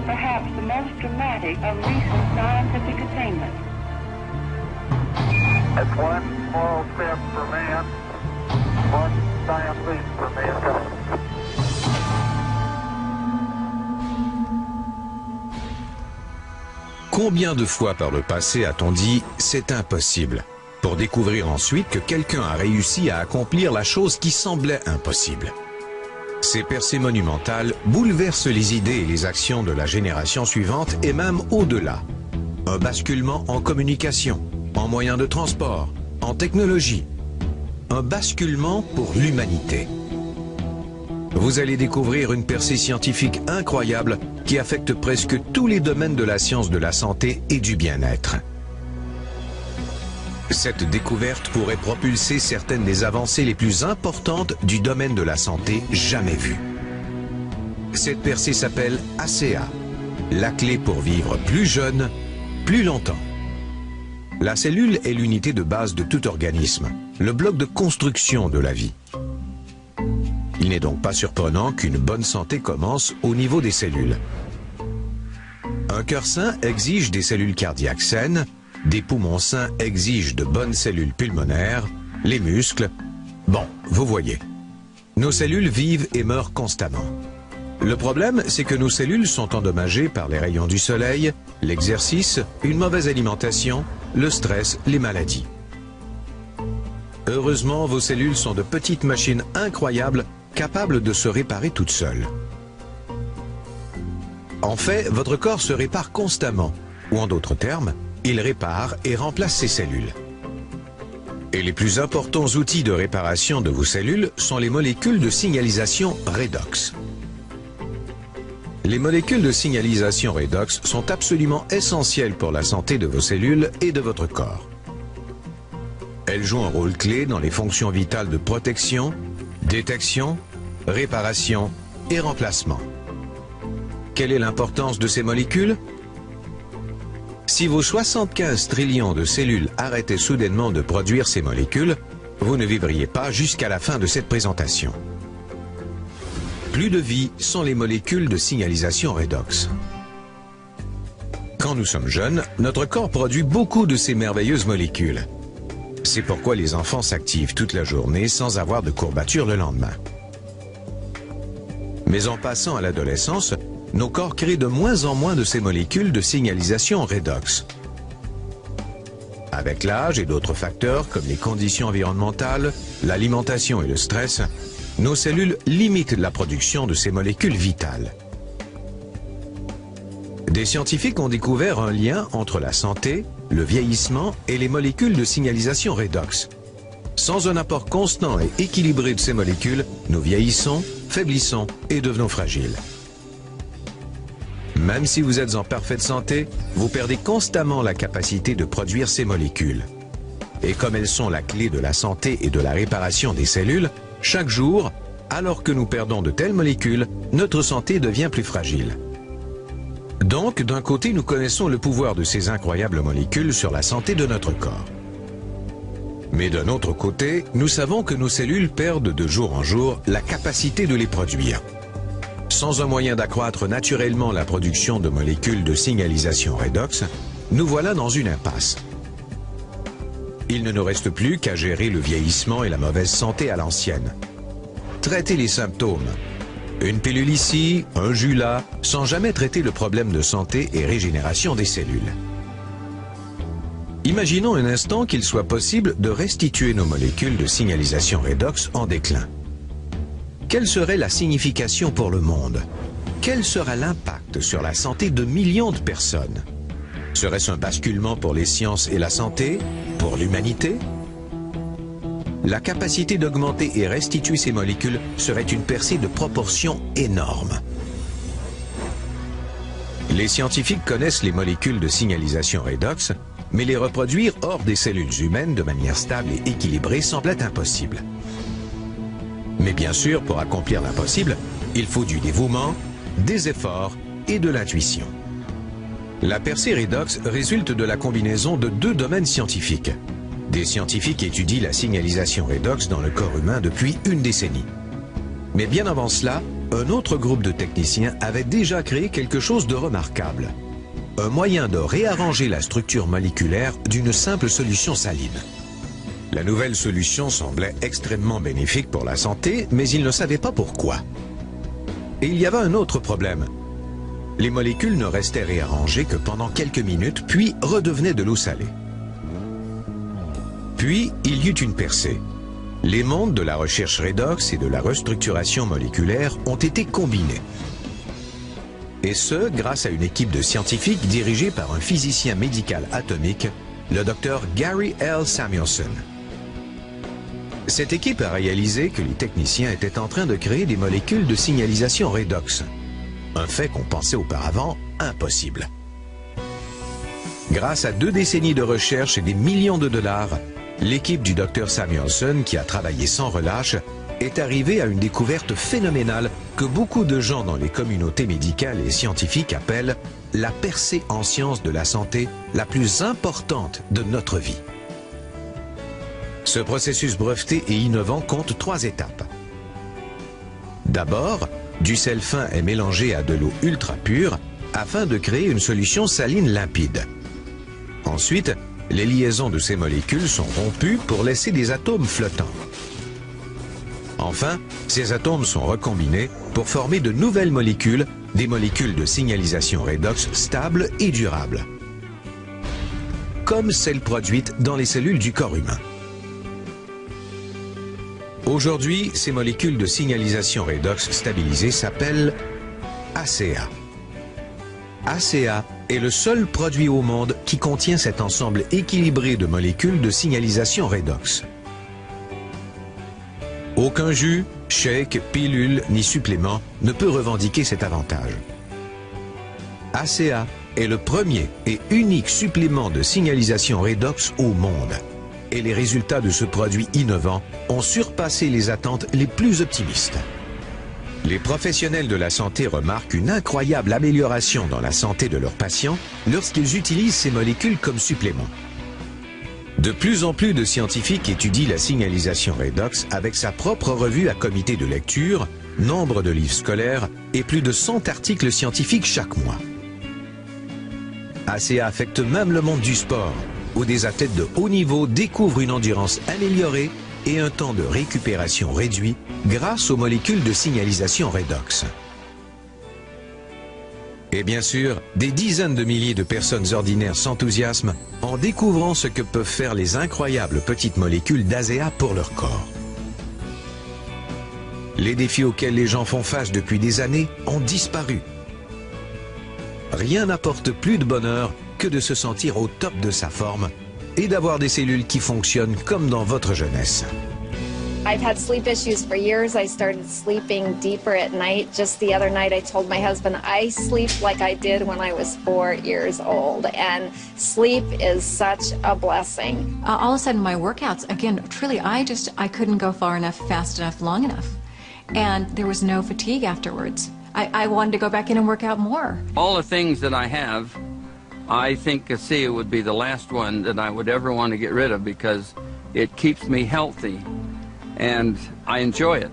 perhaps the most dramatic of recent scientific attainments. It's one small step for man, one giant leap for mankind. Combien de fois par le passé a-t-on dit « c'est impossible » pour découvrir ensuite que quelqu'un a réussi à accomplir la chose qui semblait impossible. Ces percées monumentales bouleversent les idées et les actions de la génération suivante et même au-delà. Un basculement en communication, en moyens de transport, en technologie. Un basculement pour l'humanité. Vous allez découvrir une percée scientifique incroyable qui affecte presque tous les domaines de la science de la santé et du bien-être. Cette découverte pourrait propulser certaines des avancées les plus importantes du domaine de la santé jamais vues. Cette percée s'appelle ACEA, la clé pour vivre plus jeune, plus longtemps. La cellule est l'unité de base de tout organisme, le bloc de construction de la vie. Il n'est donc pas surprenant qu'une bonne santé commence au niveau des cellules. Un cœur sain exige des cellules cardiaques saines, des poumons sains exigent de bonnes cellules pulmonaires, les muscles... Bon, vous voyez. Nos cellules vivent et meurent constamment. Le problème, c'est que nos cellules sont endommagées par les rayons du soleil, l'exercice, une mauvaise alimentation, le stress, les maladies. Heureusement, vos cellules sont de petites machines incroyables, capables de se réparer toutes seules. En fait, votre corps se répare constamment, ou en d'autres termes, il répare et remplace ses cellules. Et les plus importants outils de réparation de vos cellules sont les molécules de signalisation redox. Les molécules de signalisation redox sont absolument essentielles pour la santé de vos cellules et de votre corps. Elles jouent un rôle clé dans les fonctions vitales de protection, détection, réparation et remplacement. Quelle est l'importance de ces molécules? Si vos 75 trillions de cellules arrêtaient soudainement de produire ces molécules, vous ne vivriez pas jusqu'à la fin de cette présentation. Plus de vie sont les molécules de signalisation redox. Quand nous sommes jeunes, notre corps produit beaucoup de ces merveilleuses molécules. C'est pourquoi les enfants s'activent toute la journée sans avoir de courbatures le lendemain. Mais en passant à l'adolescence, nos corps créent de moins en moins de ces molécules de signalisation redox. Avec l'âge et d'autres facteurs comme les conditions environnementales, l'alimentation et le stress, nos cellules limitent la production de ces molécules vitales. Des scientifiques ont découvert un lien entre la santé, le vieillissement et les molécules de signalisation redox. Sans un apport constant et équilibré de ces molécules, nous vieillissons, faiblissons et devenons fragiles. Même si vous êtes en parfaite santé, vous perdez constamment la capacité de produire ces molécules. Et comme elles sont la clé de la santé et de la réparation des cellules, chaque jour, alors que nous perdons de telles molécules, notre santé devient plus fragile. Donc, d'un côté, nous connaissons le pouvoir de ces incroyables molécules sur la santé de notre corps. Mais d'un autre côté, nous savons que nos cellules perdent de jour en jour la capacité de les produire. Sans un moyen d'accroître naturellement la production de molécules de signalisation redox, nous voilà dans une impasse. Il ne nous reste plus qu'à gérer le vieillissement et la mauvaise santé à l'ancienne. Traiter les symptômes. Une pilule ici, un jus là, sans jamais traiter le problème de santé et régénération des cellules. Imaginons un instant qu'il soit possible de restituer nos molécules de signalisation redox en déclin. Quelle serait la signification pour le monde? Quel sera l'impact sur la santé de millions de personnes? Serait-ce un basculement pour les sciences et la santé? Pour l'humanité? La capacité d'augmenter et restituer ces molécules serait une percée de proportions énormes. Les scientifiques connaissent les molécules de signalisation redox, mais les reproduire hors des cellules humaines de manière stable et équilibrée semble être impossible. Mais bien sûr, pour accomplir l'impossible, il faut du dévouement, des efforts et de l'intuition. La percée redox résulte de la combinaison de deux domaines scientifiques. Des scientifiques étudient la signalisation redox dans le corps humain depuis une décennie. Mais bien avant cela, un autre groupe de techniciens avait déjà créé quelque chose de remarquable. Un moyen de réarranger la structure moléculaire d'une simple solution saline. La nouvelle solution semblait extrêmement bénéfique pour la santé, mais ils ne savaient pas pourquoi. Et il y avait un autre problème. Les molécules ne restaient réarrangées que pendant quelques minutes, puis redevenaient de l'eau salée. Puis, il y eut une percée. Les mondes de la recherche redox et de la restructuration moléculaire ont été combinés. Et ce, grâce à une équipe de scientifiques dirigée par un physicien médical atomique, le Dr Gary L. Samuelson. Cette équipe a réalisé que les techniciens étaient en train de créer des molécules de signalisation redox. Un fait qu'on pensait auparavant impossible. Grâce à 2 décennies de recherche et des millions de dollars, l'équipe du Dr Samuelson, qui a travaillé sans relâche, est arrivée à une découverte phénoménale que beaucoup de gens dans les communautés médicales et scientifiques appellent la percée en sciences de la santé la plus importante de notre vie. Ce processus breveté et innovant compte 3 étapes. D'abord, du sel fin est mélangé à de l'eau ultra pure afin de créer une solution saline limpide. Ensuite, les liaisons de ces molécules sont rompues pour laisser des atomes flottants. Enfin, ces atomes sont recombinés pour former de nouvelles molécules, des molécules de signalisation redox stables et durables, comme celles produites dans les cellules du corps humain. Aujourd'hui, ces molécules de signalisation redox stabilisées s'appellent ACA. ACA est le seul produit au monde qui contient cet ensemble équilibré de molécules de signalisation redox. Aucun jus, shake, pilule ni supplément ne peut revendiquer cet avantage. ACA est le premier et unique supplément de signalisation redox au monde. Et les résultats de ce produit innovant ont surpassé les attentes les plus optimistes. Les professionnels de la santé remarquent une incroyable amélioration dans la santé de leurs patients lorsqu'ils utilisent ces molécules comme supplément. De plus en plus de scientifiques étudient la signalisation redox avec sa propre revue à comité de lecture, nombre de livres scolaires et plus de 100 articles scientifiques chaque mois. ACA affecte même le monde du sport, où des athlètes de haut niveau découvrent une endurance améliorée et un temps de récupération réduit grâce aux molécules de signalisation redox. Et bien sûr, des dizaines de milliers de personnes ordinaires s'enthousiasment en découvrant ce que peuvent faire les incroyables petites molécules d'ACA pour leur corps. Les défis auxquels les gens font face depuis des années ont disparu. Rien n'apporte plus de bonheur que de se sentir au top de sa forme et d'avoir des cellules qui fonctionnent comme dans votre jeunesse. I've had sleep issues for years. I started sleeping deeper at night. Just the other night I told my husband I sleep like I did when I was 4 years old, and sleep is such a blessing. All of a sudden my workouts, again, truly I couldn't go far enough, fast enough, long enough. And there was no fatigue afterwards. I wanted to go back in and work out more. All the things that I have, I think ACEA would be the last one that I would ever want to get rid of because it keeps me healthy and I enjoy it.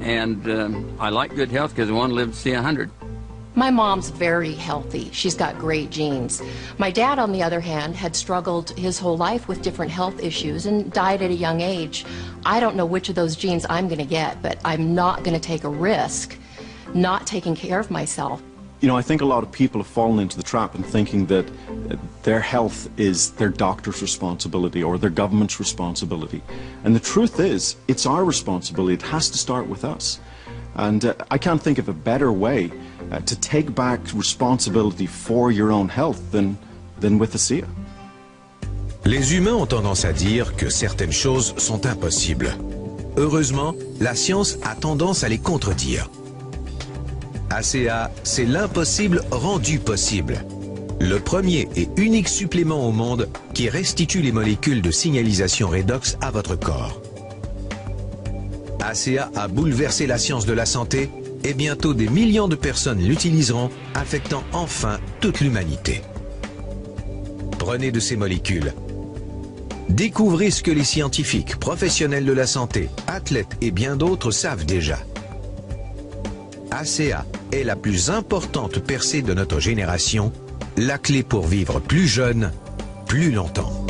And I like good health because I want to live to see 100. My mom's very healthy. She's got great genes. My dad, on the other hand, had struggled his whole life with different health issues and died at a young age. I don't know which of those genes I'm going to get, but I'm not going to take a risk not taking care of myself. You know, I think a lot of people have fallen into the trap in thinking that their health is their doctor's responsibility or their government's responsibility. And the truth is, it's our responsibility. It has to start with us. And I can't think of a better way to take back responsibility for your own health than with ACEA. Les humains ont tendance à dire que certaines choses sont impossibles. Heureusement, la science a tendance à les contredire. ACA, c'est l'impossible rendu possible. Le premier et unique supplément au monde qui restitue les molécules de signalisation redox à votre corps. ACA a bouleversé la science de la santé et bientôt des millions de personnes l'utiliseront, affectant enfin toute l'humanité. Prenez de ces molécules. Découvrez ce que les scientifiques, professionnels de la santé, athlètes et bien d'autres savent déjà. ACA est la plus importante percée de notre génération, la clé pour vivre plus jeune, plus longtemps.